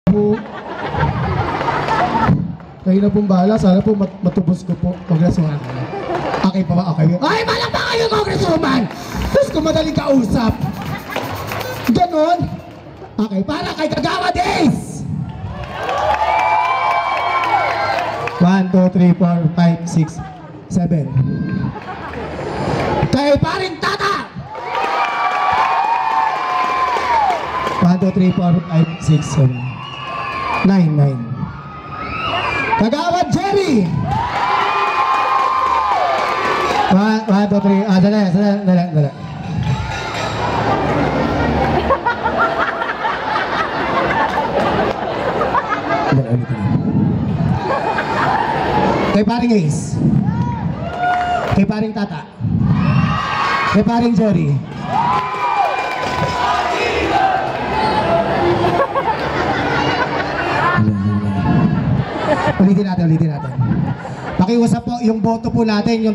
po. Kayo na pong bahala. Sana po matubos ko po. Congresswoman. Okay pa ba? Okay. Ay, malang pa kayo, Congresswoman! Tapos ko madaling kausap. Ganon. Okay, para kay Kagawa Days! 1, 2, 3, 4, 5, 6, 7. Kay paring Tata! 1, 2, 3, 4, 5, 6, 7. 9. Kagawa Jerry! 1, 2, 3. Dala. Kay paring Ace. Kay paring Tata. Kay paring Jerry. Ulitin natin. Pakiusap po yung boto po natin, yung